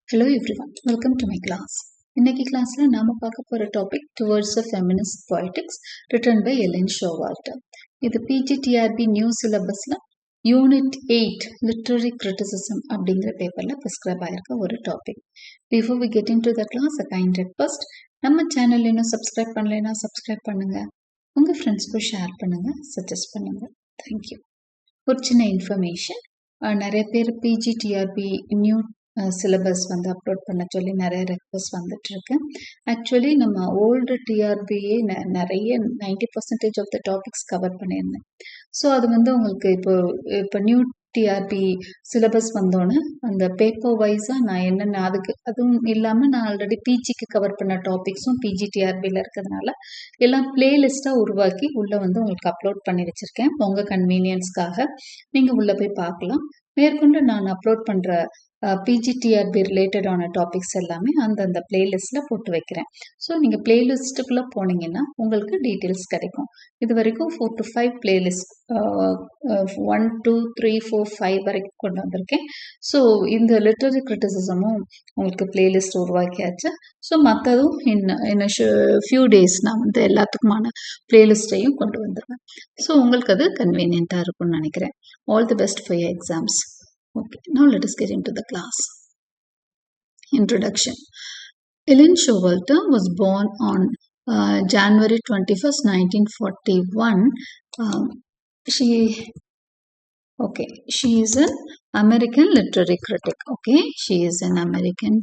Hello everyone, welcome to my class. இன்னைக்கு கிளாஸ்ல நாம பார்க்க போற topic towards the feminist poetics written by Elaine Showalter. இது பிஜிடிஆர்பி நியூ சிலபஸ்ல யூனிட் 8 லிட்ரரி கிரிட்டிசிசம் அப்படிங்கிற பேப்பர்ல பிரிஸ்கிரைப் ஆயிருக்க ஒரு topic. Before we get into the class a kind request, நம்ம சேனல் இன்னும் சப்ஸ்கிரைப் பண்ணலைன்னா சப்ஸ்கிரைப் பண்ணுங்க, உங்க ஃப்ரெண்ட்ஸ்க்கும் ஷேர் பண்ணுங்க, சஜஸ்ட் பண்ணுங்க. தேங்க்யூ. ஒரு சின்ன இன்ஃபர்மேஷன், நிறைய பேர் பிஜிடிஆர்பி நியூ சிலபஸ் வந்து அப்லோட் பண்ண சொல்லி நிறைய ரெக்வஸ்ட் வந்துட்டு இருக்கு. ஆக்சுவலி நம்ம ஓல்டு டிஆர்பியே நிறைய 90% ஆஃப் த டாபிக்ஸ் கவர் பண்ணியிருந்தேன். ஸோ அது வந்து உங்களுக்கு இப்போ நியூ டிஆர்பி சிலபஸ் வந்தோன்னே அந்த பேப்பர் வைஸாக நான் என்னென்ன அதுவும் இல்லாமல் நான் ஆல்ரெடி பிஜிக்கு கவர் பண்ண டாபிக்ஸும் பிஜி டிஆர்பியில் இருக்கிறதுனால எல்லாம் பிளேலிஸ்ட்டாக உருவாக்கி உள்ளே வந்து உங்களுக்கு அப்லோட் பண்ணி வச்சுருக்கேன். உங்கள் கன்வீனியன்ஸ்க்காக நீங்கள் உள்ளே போய் பார்க்கலாம். மேற்கொண்டு நான் அப்லோட் பண்ணுற பிஜிடிஆர்பி ரிலேட்டடான டாபிக்ஸ் எல்லாமே அந்தந்த பிளேலிஸ்ட்டில் போட்டு வைக்கிறேன். ஸோ நீங்கள் பிளேலிஸ்ட்டுக்குள்ளே போனீங்கன்னா உங்களுக்கு டீட்டெயில்ஸ் கிடைக்கும். இது வரைக்கும் 4 to 5 பிளேலிஸ்ட் 1 2 3 4 5 வரைக்கும் கொண்டு வந்திருக்கேன். ஸோ இந்த லிட்ரரி கிரிட்டிசிசமும் உங்களுக்கு பிளேலிஸ்ட் உருவாக்கியாச்சு. ஸோ மற்றதும் இன்னும் ஃபியூ டேஸ் நான் வந்து எல்லாத்துக்குமான பிளேலிஸ்ட்டையும் கொண்டு வந்துடுவேன். ஸோ உங்களுக்கு அது கன்வீனியண்ட்டாக இருக்கும்னு நினைக்கிறேன். All the best for your exams. Okay, now let us get into the class. Introduction. Ellen Showalter was born on January 21st, 1941. She is an American literary critic. Okay, she is an American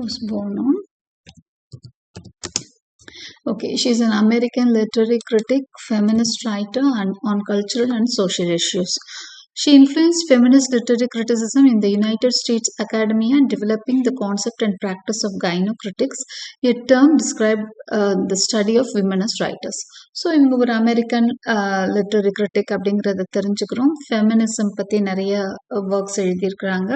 was born on she is an American literary critic, feminist writer, and on cultural and social issues. She influenced feminist literary criticism in the United States academia and developing the concept and practice of gynocritics, a term described the study of women as writers. So, இவங்க ஒரு American literary critic அப்படிங்கிறத தெரிஞ்சுக்கிறோம். Feminism பற்றி நிறைய works எழுதியிருக்கிறாங்க.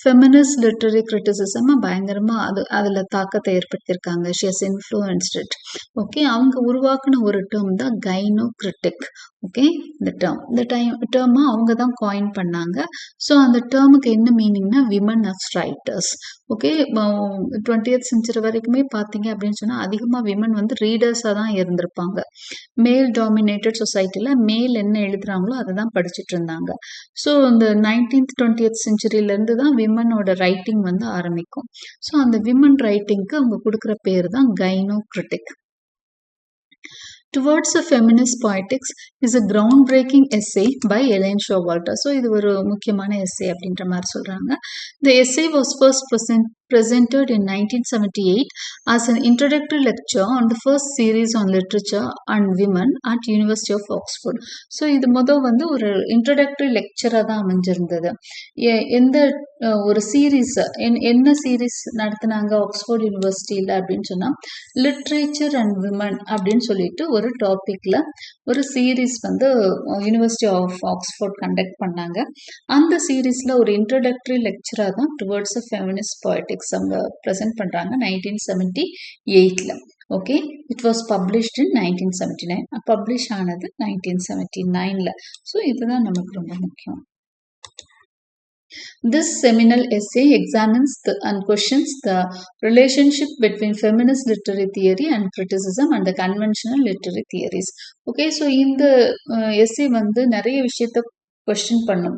Feminist literary criticism பயங்கரமாக அதில் தாக்கத்தை ஏற்படுத்தியிருக்காங்க. She has influenced it. Okay, அவங்க உருவாக்குன ஒரு டேர்ம் தான் கைனோகிரிட்டிக். ஓகே, இந்த டேர்மை அவங்க தான் காயின் பண்ணாங்க. ஸோ அந்த டேர்முக்கு என்ன மீனிங்னா women as writers. Okay, 20th century வரைக்குமே பார்த்தீங்க அப்படின்னு சொன்னால் அதிகமாக விமன் வந்து ரீடர்ஸாக தான் இருந்திருப்பாங்க. மேல் டாமினேட்டட் சொசைட்டியில் மேல் என்ன எழுதுறாங்களோ அதை தான் படிச்சுட்டு இருந்தாங்க. ஸோ இந்த 19th 20th centuryலேருந்து தான் விமனோட ரைட்டிங் வந்து ஆரம்பிக்கும். ஸோ அந்த விமன் ரைட்டிங்க்கு அவங்க கொடுக்குற பேர் தான் கைனோகிரிட்டிக். Towards the Feminist Poetics is a groundbreaking essay by Ellen Showalter. So, இது ஒரு முக்கியமான essay அப்படின்ற மாதிரி சொல்றாங்க. The essay was first presented in 1978 as an introductory lecture on the first series on literature and women at University of Oxford. So, இது வந்து ஒரு introductory lecture தான் அமைஞ்சிருந்தது. எந்த ஒரு சீரீஸ் என்ன சீரீஸ் நடத்தினாங்க ஆக்ஸ்போர்ட் யூனிவர்சிட்டியில் அப்படின்னு சொன்னால் லிட்ரேச்சர் அண்ட் விமன் அப்படின்னு சொல்லிட்டு ஒரு டாபிக்ல ஒரு சீரீஸ் வந்து யூனிவர்சிட்டி ஆஃப் ஆக்ஸ்போர்ட் கண்டக்ட் பண்ணாங்க. அந்த சீரீஸ்ல ஒரு இன்ட்ரோடக்டரி லெக்சரா தான் டுவர்ட்ஸ் ஃபெமினிஸ்ட் பொய்டிக்ஸ் அவங்க ப்ரெசென்ட் பண்றாங்க 1978ல. Okay, it was published in 1979. Publish ஆனது 1979ல. ஸோ இதுதான் நமக்கு ரொம்ப முக்கியம். This seminal essay examines and questions the relationship between feminist literary theory and criticism and the conventional literary theories. Okay, so இந்த essay வந்து நிறைய விஷயத்தை கொஸ்டின் பண்ணும்.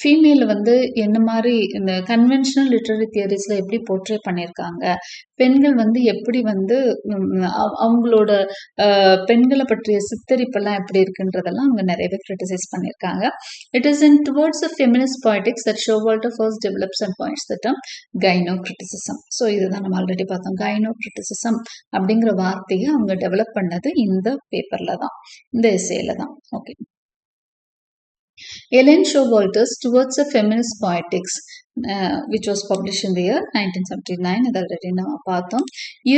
ஃபீமேல வந்து என்ன மாதிரி இந்த கன்வென்ஷனல் லிட்ரரி தியரிஸ்ல எப்படி போர்ட்ரே பண்ணியிருக்காங்க, பெண்கள் வந்து எப்படி வந்து அவங்களோட பெண்களை பற்றிய சித்தரிப்பெல்லாம் எப்படி இருக்குன்றதெல்லாம் அவங்க நிறையவே கிரிட்டிசைஸ் பண்ணியிருக்காங்க. It is in towards the feminist poetics that Showalter first develops and points the term gynocriticism. So இதுதான் நம்ம ஆல்ரெடி பார்த்தோம். கைனோகிரிட்டிசிசம் அப்படிங்கிற வார்த்தையை அவங்க டெவலப் பண்ணது இந்த பேப்பர்ல தான், இந்த எஸ்ஏல தான். Okay, Ellen Showalter's Towards a Feminist Poetics, which was published in the year 1979,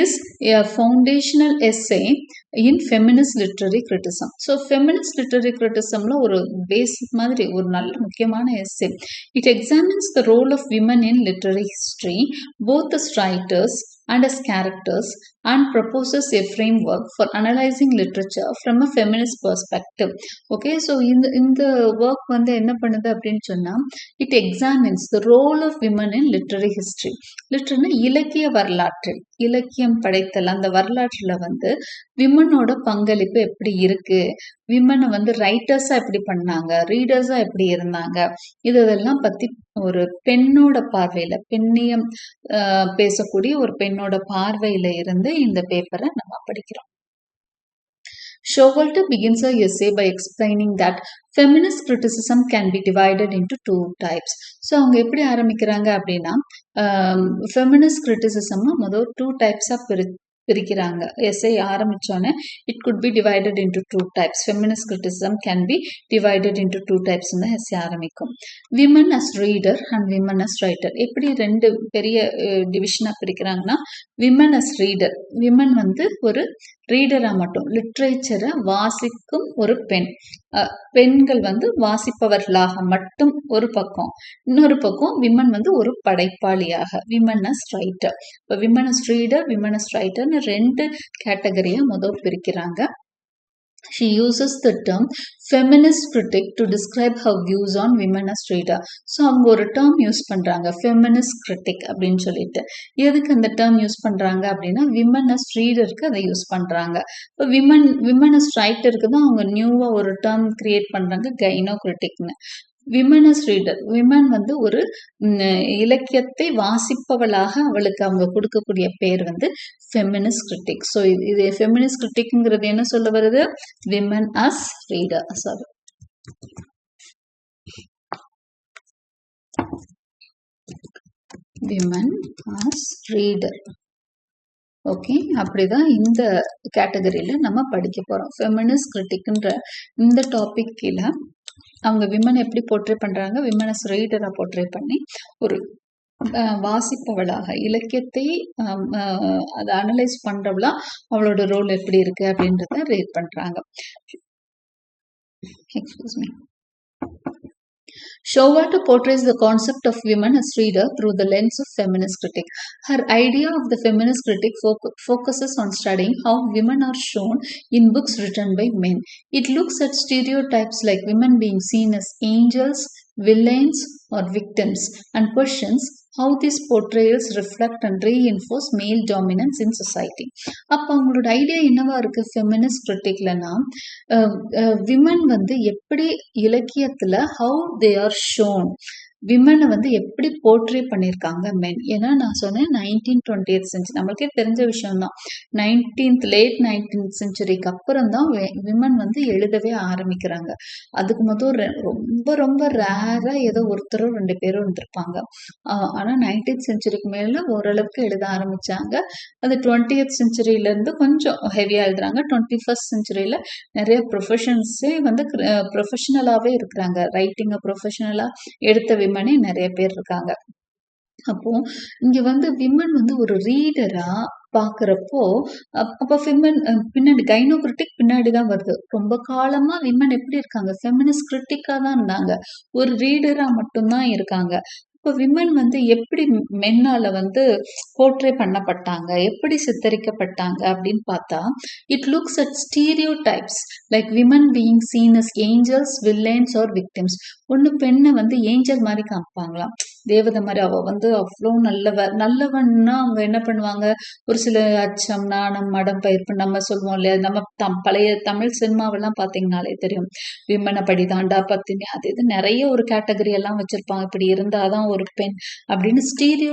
is a foundational essay in feminist literary criticism. So, feminist literary criticism ஒரு basic மாதிரி ஒரு நல்ல முக்கியமான essay. It examines the role of women in literary history, both as writers and as characters and proposes a framework for analyzing literature from a feminist perspective. Okay, so இந்த work வந்து என்ன பண்ணுது அப்படின்னு சொன்னா it examines the role of women in literary history. லிட்டரனா இலக்கிய வரலாற்றில் இலக்கியம் படைத்தல் அந்த வரலாற்றுல வந்து விமனோட பங்களிப்பு எப்படி இருக்கு, விமனை வந்து ரைட்டர்ஸா எப்படி பண்ணாங்க, ரீடர்ஸா எப்படி இருந்தாங்க, இதெல்லாம் பத்தி ஒரு பெண்ணோட பார்வையில பெண்ணியம் பேசக்கூடிய ஒரு பெண்ணோட பார்வையில இருந்து இந்த பேப்பரை நம்ம படிக்கிறோம். Showalter begins her essay by explaining that feminist criticism can be divided into two types. So அவங்க எப்படி ஆரம்பிக்கிறாங்க அப்படின்னா feminist criticism முதல் two types-ஆ பிரிக்கிறாங்க. எஸ்ஐ ஆரம்பிச்சோன்னே it could be divided into two types. Feminist criticism can be divided into two types தான் essay ஆரம்பிக்கும். Women as reader and women as writer. எப்படி ரெண்டு பெரிய டிவிஷனாக பிரிக்கிறாங்கன்னா விமன் அஸ் ரீடர், விமன் வந்து ஒரு ரீடரா மட்டும் லிட்ரேச்சரை வாசிக்கும் ஒரு பெண், பெண்கள் வந்து வாசிப்பவர்களாக மட்டும் ஒரு பக்கம், இன்னொரு பக்கம் விமன் வந்து ஒரு படைப்பாளியாக விமன் அஸ் ரைட்டர். இப்போ women as reader women as ரைட்டர்னு ரெண்டு கேட்டகரியா முதல் பிரிக்கிறாங்க. She uses the term feminist critic to describe her views on women as reader. So அவங்க ஒரு டேர்ம் யூஸ் பண்றாங்க feminist critic அப்படின்னு சொல்லிட்டு. எதுக்கு அந்த டேர்ம் யூஸ் பண்றாங்க அப்படின்னா விமன் அஸ் ரீடருக்கு அதை யூஸ் பண்றாங்க. இப்போ விமன் அஸ் ரைட்டருக்கு தான் அவங்க நியூவா ஒரு டேர்ம் கிரியேட் பண்றாங்க கைனோ கிரிட்டிக்னு. விமன் அஸ் ரீடர், விமன் வந்து ஒரு இலக்கியத்தை வாசிப்பவளாக அவளுக்கு அவங்க கொடுக்கக்கூடிய பேர் வந்து ஃபெமினிஸ்ட் கிரிட்டிக். ஸோ இது ஃபெமினிஸ்ட் கிரிட்டிக்ங்கிறது என்ன சொல்ல வருது, women as reader. Sorry, women as reader. Okay, அப்படிதான் இந்த கேட்டகரியில நம்ம படிக்க போறோம். ஃபெமினிஸ்ட் கிரிட்டிக்ன்ற இந்த டாபிக் கீழே அவங்க விமன் எப்படி போர்ட்ரே பண்றாங்க, விமன் அஸ் ரீடரா போர்ட்ரே பண்ணி ஒரு வாசிப்பவளாக இலக்கியத்தை அதை அனலைஸ் பண்றவளா அவளோட ரோல் எப்படி இருக்கு அப்படின்றத ரேட் பண்றாங்க. Excuse me. Showalter portrays the concept of women as reader through the lens of feminist critic. Her idea of the feminist critic focuses on studying how women are shown in books written by men. It looks at stereotypes like women being seen as angels, villains, or victims, and questions how these portrayals reflect and reinforce male dominance in society. அப்போ அவங்களோட idea என்னவா இருக்கு feminist கிரிட்டிக்லனா, women வந்து எப்படி இலக்கியத்துல how they are shown, விமனை வந்து எப்படி portray பண்ணியிருக்காங்க மென். ஏன்னா நான் சொன்னேன் 19th சென்ச்சுரி நம்மளுக்கே தெரிஞ்ச விஷயம் தான். லேட் 19th சென்ச்சுரிக்கு அப்புறம் தான் விமன் வந்து எழுதவே ஆரம்பிக்கிறாங்க. அதுக்கு முதல் ரொம்ப ரொம்ப ரேரா ஏதோ ஒருத்தரோ ரெண்டு பேரும் இருந்திருப்பாங்க. ஆனா 19th சென்ச்சுரிக்கு மேல ஓரளவுக்கு எழுத ஆரம்பிச்சாங்க. அது 20th சென்ச்சுரியில இருந்து கொஞ்சம் ஹெவியா எழுதுறாங்க. 21st சென்ச்சுரியில நிறைய ப்ரொஃபஷன்ஸே வந்து ப்ரொஃபஷனலாவே இருக்கிறாங்க. ரைட்டிங்க ப்ரொஃபஷனலா எடுத்த விமனே நிறைய பேர் இருக்காங்க. அப்போ இங்க வந்து விமன் வந்து ஒரு ரீடரா பாக்குறப்போ அப்ப விமன் பின்னாடி கைனோ கிரிட்டிக் பின்னாடிதான் வருது. ரொம்ப காலமா விமன் எப்படி இருக்காங்க, ஃபெமினிஸ்ட் கிரிட்டிக்கா தான் இருந்தாங்க, ஒரு ரீடரா மட்டும்தான் இருக்காங்க. இப்போ விமன் வந்து எப்படி மென்னால வந்து போர்ட்ரே பண்ணப்பட்டாங்க, எப்படி சித்தரிக்கப்பட்டாங்க அப்படின்னு பார்த்தா it looks at stereotypes like women being seen as angels, villains or victims. ஒண்ணு பெண்ணை வந்து ஏஞ்சல் மாதிரி காமிப்பாங்களாம், தேவதை மாதிரி. அவ வந்து அவ்வளோ நல்லவன்னா அவங்க என்ன பண்ணுவாங்க, ஒரு சில அச்சம், நாணம், மடம், பயிர்ப்பு நம்ம சொல்லுவோம் இல்லையா, நம்ம பழைய தமிழ் சினிமாவெல்லாம் பார்த்தீங்கன்னாலே தெரியும். விமனை படிதாண்டா பத்தினி அது இது நிறைய ஒரு கேட்டகரி எல்லாம் வச்சிருப்பாங்க. இப்படி இருந்தாதான் ஒரு பெண் அப்படின்னு ஸ்டீரியோ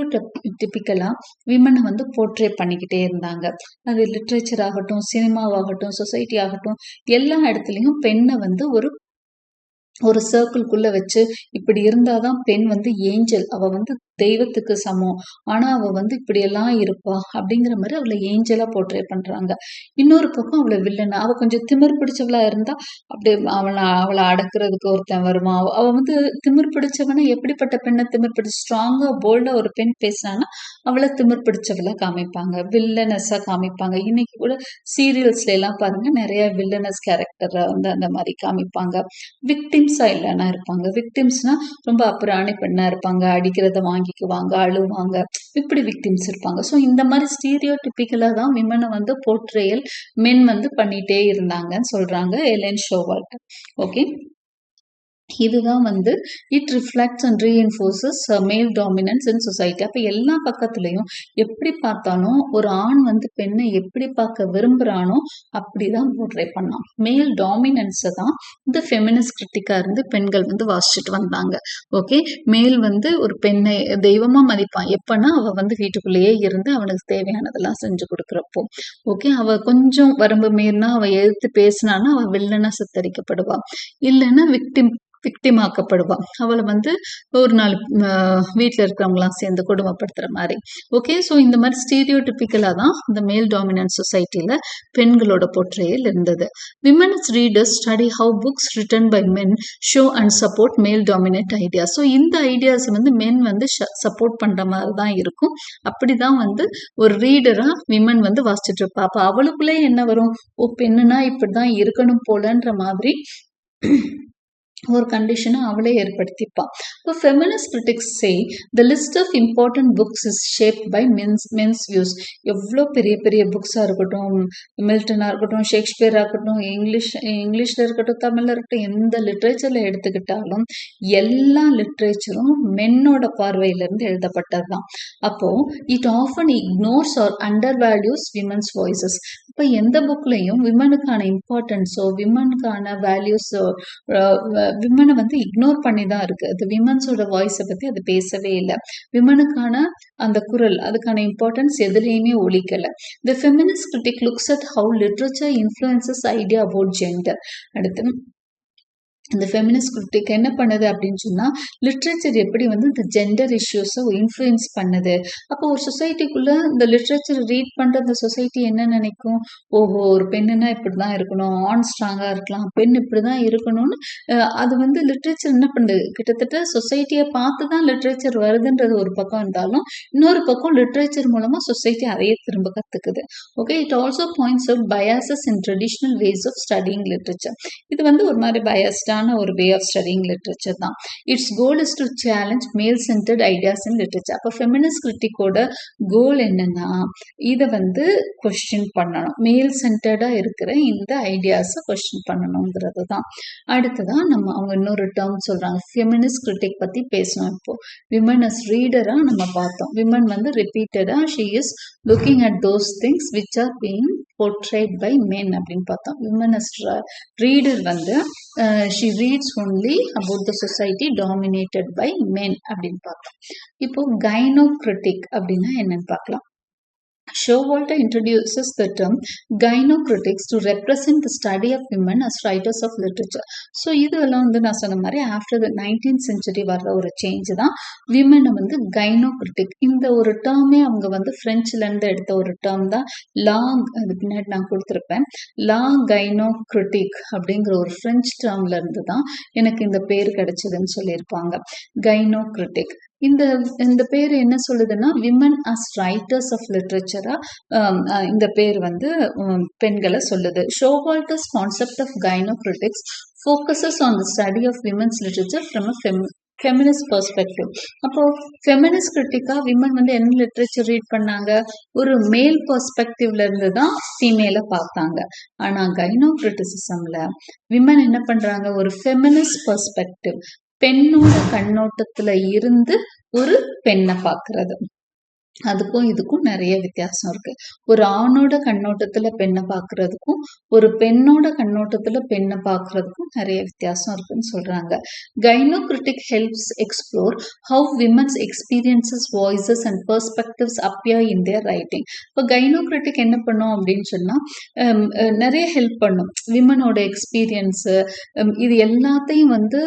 டிபிக்கலா விமனை வந்து போர்ட்ரே பண்ணிக்கிட்டே இருந்தாங்க. அது லிட்ரேச்சர் ஆகட்டும், சினிமாவாகட்டும், சொசைட்டி ஆகட்டும், எல்லா இடத்துலயும் பெண்ணை வந்து ஒரு சர்க்கிள்குள்ள வச்சு இப்படி இருந்தாதான் பெண் வந்து ஏஞ்சல், அவ வந்து தெய்வத்துக்கு சமம், ஆனா அவ வந்து இப்படி எல்லாம் இருப்பா அப்படிங்கிற மாதிரி அவளை ஏஞ்சலா போர்ட்ரே பண்றாங்க. இன்னொரு பக்கம் அவளை வில்லனா, அவ கொஞ்சம் திமிர் பிடிச்சவளா இருந்தா அப்படியே அவளை அடக்குறதுக்கு ஒருத்தன் வருமா. அவ வந்து திமிர் பிடிச்சவனா, எப்படிப்பட்ட பெண்ணை திமிர் பிடிச்ச ஸ்ட்ராங்கா போல்டா ஒரு பெண் பேசினானா அவளை திமிர் பிடிச்சவளா காமிப்பாங்க, வில்லனஸா காமிப்பாங்க. இன்னைக்கு கூட சீரியல்ஸ்ல எல்லாம் பாருங்க நிறைய வில்லனஸ் கேரக்டரை வந்து அந்த மாதிரி காமிப்பாங்க. விக்டிம்ஸா இல்லைன்னா இருப்பாங்க. விக்டிம்ஸ்னா ரொம்ப அப்புறாணி பெண்ணா இருப்பாங்க, அடிக்கிறத வாங்கி வாங்கிக்குவாங்க, அழுவாங்க, இப்படி விக்டிம்ஸ் இருப்பாங்க. ஸோ இந்த மாதிரி ஸ்டீரியோடிபிக்கலா தான் விமனை வந்து போர்ட்ரேயல் மென் வந்து பண்ணிட்டே இருந்தாங்கன்னு சொல்றாங்க எலன் ஷோவால்ட். ஓகே, இதுதான் வந்து இட் ரிஃப்ளெக்ட்ஸ் அண்ட் ரீஎன்ஃபோர்ஸஸ் மேல் டாமினன்ஸ் இன் சொசைட்டி. அப்போ எல்லா பக்கத்துலையும் எப்படி பார்த்தாலும் ஒரு ஆண் வந்து பெண்ணை எப்படி பார்க்க விரும்புகிறானோ அப்படிதான் போர்ட்ரே பண்ணான். மேல் டாமினன்ஸை தான் இந்த ஃபெமினிஸ்ட் கிரிட்டிக்காக இருந்து பெண்கள் வந்து வாசிச்சுட்டு வந்தாங்க. ஓகே, மேல் வந்து ஒரு பெண்ணை தெய்வமாக மதிப்பான் எப்பன்னா அவள் வந்து வீட்டுக்குள்ளேயே இருந்து அவனுக்கு தேவையானதெல்லாம் செஞ்சு கொடுக்குறப்போ. ஓகே, அவள் கொஞ்சம் வரம்பு மீறினா அவள் எதிர்த்து பேசினான்னா அவள் வில்லனா சித்தரிக்கப்படுவா, இல்லைன்னா விக்டிமாக்கப்படுவா. அவளை வந்து ஒரு நாள் வீட்டில் இருக்கிறவங்களாம் சேர்ந்து கொடுமைப்படுத்துற மாதிரி. ஓகே, ஸோ இந்த மாதிரி ஸ்டீரியோடிபிக்கலாக தான் இந்த மேல் டாமினன்ட் சொசைட்டியில் பெண்களோட போர்ட்ரேயல் இருந்தது. Women's readers study how books written by men show and support male dominate ideas. So இந்த ஐடியாஸ் வந்து மென் வந்து சப்போர்ட் பண்ணுற மாதிரி தான் இருக்கும். அப்படி தான் வந்து ஒரு ரீடராக விமன் வந்து வாசிச்சுட்டு இருப்பா. அப்போ அவளுக்குள்ளே என்ன வரும், ஓ பெண்ணுனா இப்படி தான் இருக்கணும் போலன்ற மாதிரி ஒரு கண்டிஷனை அவளே ஏற்படுத்திப்பான். இப்போ feminist critics say the list of important books is shaped by men's views. எவ்வளோ பெரிய பெரிய புக்ஸாக இருக்கட்டும், மில்டனாக இருக்கட்டும், ஷேக்ஸ்பியராக இருக்கட்டும், இங்கிலீஷில் இருக்கட்டும், தமிழில் இருக்கட்டும், எந்த லிட்ரேச்சரில் எடுத்துக்கிட்டாலும் எல்லா லிட்ரேச்சரும் மென்னோட பார்வையிலேருந்து எழுதப்பட்டது தான். அப்போது it often ignores or undervalues women's voices. இப்போ எந்த புக்லையும் விமனுக்கான இம்பார்ட்டன்ஸோ விமனுக்கான வேல்யூஸோ விமனை வந்து இக்னோர் பண்ணி தான் இருக்கு. அது விமன்ஸோட வாய்ஸை பற்றி அது பேசவே இல்லை. விமனுக்கான அந்த குரல், அதுக்கான இம்பார்ட்டன்ஸ் எதுலேயுமே ஒழிக்கலை. The feminist critic looks at how literature influences idea about gender. அடுத்து இந்த ஃபெமினிஸ்ட் கிரிட்டிக் என்ன பண்ணுது அப்படின்னு சொன்னால், லிட்ரேச்சர் எப்படி வந்து இந்த ஜெண்டர் இஷ்யூஸை இன்ஃப்ளூயன்ஸ் பண்ணுது. அப்போ ஒரு சொசைட்டிக்குள்ளே இந்த லிட்ரேச்சர் ரீட் பண்ணுற அந்த சொசைட்டி என்ன நினைக்கும், ஓஹோ ஒரு பெண்ணுன்னா இப்படி தான் இருக்கணும், ஆண் ஸ்ட்ராங்காக இருக்கலாம், பெண் இப்படி தான் இருக்கணும்னு அது வந்து லிட்ரேச்சர் என்ன பண்ணுது, கிட்டத்தட்ட சொசைட்டியை பார்த்து தான் லிட்ரேச்சர் வருதுன்றது ஒரு பக்கம் இருந்தாலும், இன்னொரு பக்கம் லிட்ரேச்சர் மூலமாக சொசைட்டி அதையே திரும்ப கற்றுக்குது. Okay, it also points out biases in traditional ways of studying literature. இது வந்து ஒரு மாதிரி பயாஸ்டான ஒரு வே ஆஃப் ஸ்டடிங் லிட்ரேச்சர் தான். Its goal is to challenge male centred ideas in literature. அப்போ ஃபெமினிஸ்ட் கிரிட்டிக்கோட கோல் என்னன்னா, இதை வந்து கொஸ்டின் பண்ணணும், மேல் சென்டர்டாக இருக்கிற இந்த ஐடியாஸை கொஸ்டின் பண்ணணுங்கிறது தான். அடுத்ததான் அவங்க இன்னொரு டேர்ம் சொல்கிறாங்க, ஃபெமினிஸ்ட் கிரிட்டிக் பற்றி பேசணும். இப்போது விமன் அஸ் ரீடராக நம்ம பார்த்தோம். விமன் வந்து ரிப்பீட்டடாக she is looking at those things which are being portrayed by men அப்படின்னு பார்த்தோம். விமன் அஸ் ரீடர் வந்து she reads only about the society dominated by men அப்படின்னு பார்த்தோம். இப்போ கைனோகிரிட்டிக் அப்படின்னா என்னன்னு பார்க்கலாம். Showalter introduces the term gynocritics to represent the study of women as writers of literature. So இதெல்லாம் வந்து நான் சொன்ன மாதிரி ஆஃப்டர் த 19th century வர்ற ஒரு சேஞ்ச் தான் விமனை வந்து கைனோகிரிட்டிக். இந்த ஒரு டேர்மே அவங்க வந்து ஃப்ரெஞ்சிலேருந்து எடுத்த ஒரு டேர்ம் தான். அது பின்னாடி நான் கொடுத்துருப்பேன். லா கைனோகிரிட்டிக் அப்படிங்கிற ஒரு ஃப்ரெஞ்ச் டேர்ம்ல இருந்து தான் எனக்கு இந்த பேர் கிடைச்சதுன்னு சொல்லியிருப்பாங்க, கைனோகிரிட்டிக். இந்த பேர் என்ன சொல்லுதுன்னா, விமன் அஸ் ரைட்டர்ஸ் ஆஃப் லிட்ரேச்சரா இந்த பேர் வந்து பெண்களை சொல்லுது. Showalter's concept of gynocritics focuses on the study of women's literature from a feminist perspective. அப்போ ஃபெமினிஸ்ட் கிரிட்டிக்கா விமன் வந்து என்ன லிட்ரேச்சர் ரீட் பண்ணாங்க, ஒரு மேல் பெர்ஸ்பெக்டிவ்ல இருந்து தான் ஃபீமேலை பார்த்தாங்க. ஆனா கைனோ கிரிட்டிசிசம்ல விமன் என்ன பண்றாங்க, ஒரு ஃபெமினிஸ்ட் பெர்ஸ்பெக்டிவ், பெண்ணோட கண்ணோட்டத்துல இருந்து ஒரு பெண்ணை பார்க்கறது. அதுக்கும் இதுக்கும் நிறைய வித்தியாசம் இருக்கு. ஒரு ஆணோட கண்ணோட்டத்துல பெண்ணை பார்க்கறதுக்கும் ஒரு பெண்ணோட கண்ணோட்டத்துல பெண்ணை பார்க்கறதுக்கும் நிறைய வித்தியாசம் இருக்குன்னு சொல்றாங்க. Gynocritic helps explore how women's experiences, voices and perspectives appear in their writing. இப்போ கைனோகிரிட்டிக் என்ன பண்ணும் அப்படின்னு சொன்னா, நிறைய ஹெல்ப் பண்ணும். விமனோட எக்ஸ்பீரியன்ஸு இது எல்லாத்தையும் வந்து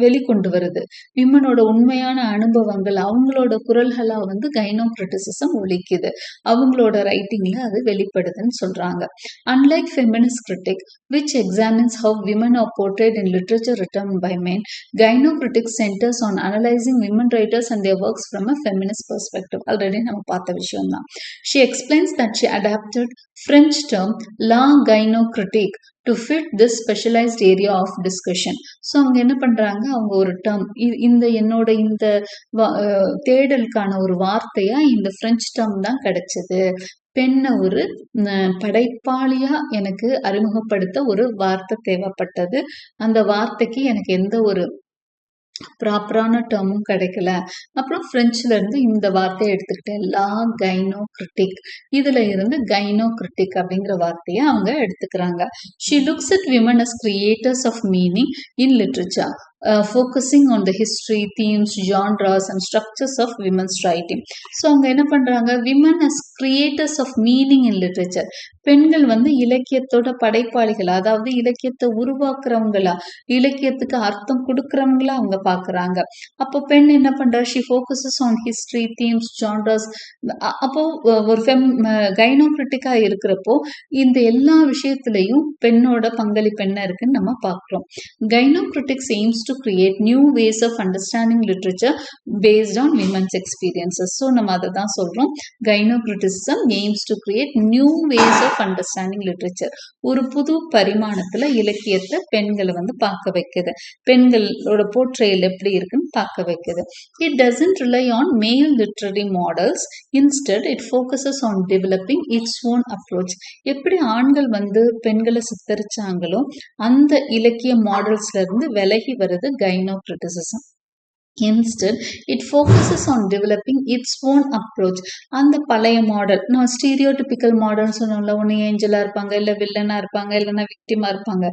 வெளிக்கொண்டு வருது. விமனோட உண்மையான அனுபவங்கள், அவங்களோட குரல்களா வந்து கைனோகிரிட்டிசிசம் ஒலிக்குது, அவங்களோட ரைட்டிங்ல அது வெளிப்படுதுன்னு சொல்றாங்க. Unlike feminist critic which examines how women are portrayed in literature written by men, gynocritic centers on analyzing women writers and their works from a feminist perspective. Already நம்ம பார்த்த விஷயம் தான். She explains that she adapted French term la gynocritique to fit this specialised area of discussion. So அவங்க என்ன பண்ணுறாங்க, அவங்க ஒரு term இந்த என்னோட இந்த தேடலுக்கான ஒரு வார்த்தையாக இந்த ஃப்ரெஞ்ச் டேர்ம் தான் கிடைச்சது. பெண்ணை ஒரு படைப்பாளியா எனக்கு அறிமுகப்படுத்த ஒரு வார்த்தை தேவைப்பட்டது. அந்த வார்த்தைக்கு எனக்கு எந்த ஒரு ப்ராப்பரான டேர்மும் கிடைக்கல. அப்புறம் பிரெஞ்சுல இருந்து இந்த வார்த்தையை எடுத்துக்கிட்டேன், லா கைனோ கிரிட்டிக். இதுல இருந்து கைனோ கிரிட்டிக் அப்படிங்கிற வார்த்தையை அவங்க எடுத்துக்கிறாங்க. She looks at women as creators of meaning in literature, focusing on the history, themes, genres and structures of women's writing. So அவங்க என்ன பண்றாங்க, women as creators of meaning in literature. பெண்கள் வந்து இலக்கியத்தோட படைப்பாளிகளா, அதாவது இலக்கியத்தை உருவாக்குறவங்களா, இலக்கியத்துக்கு அர்த்தம் கொடுக்கறவங்களா அவங்க பாக்குறாங்க. அப்போ பெண் என்ன பண்றா, she focuses on history, themes, genres. அப்போ ஒரு கைனோகிரிட்டிக்கா இருக்கிறப்போ இந்த எல்லா விஷயத்திலையும் பெண்ணோட பங்களிப்பு என்ன இருக்குன்னு நம்ம பார்க்கிறோம். கைனோகிரிட்டிக்ஸ் aims to create new ways of understanding literature based on women's experiences. So நம்ம அதை தான் சொல்றோம், கைனோகிரிட்டிசிசம் aims to create new ways of understanding literature. ஒரு புது பரிமாணத்துல இலக்கியத்தை பெண்களை வந்து பார்க்க வைக்குது, பெண்களோட போர்ட்ரேல் எப்படி இருக்குன்னு பார்க்க வைக்குது. It doesn't rely on male literary models. Instead, it focuses on developing its own approach. எப்படி ஆண்கள் வந்து பெண்களை சித்தரிச்சாங்களோ அந்த இலக்கிய மாடல்ஸ்ல இருந்து விலகி வருது கைனோகிரிட்டிசிசம். Instead, it focuses on developing its own approach. அந்த பழைய மாடல், நான் ஸ்டீரியோடிபிக்கல் மாடல் சொன்னோம்ல, ஒன்று ஏஞ்சலா இருப்பாங்க, இல்லை வில்லனா இருப்பாங்க, இல்லைன்னா விக்டிமா இருப்பாங்க,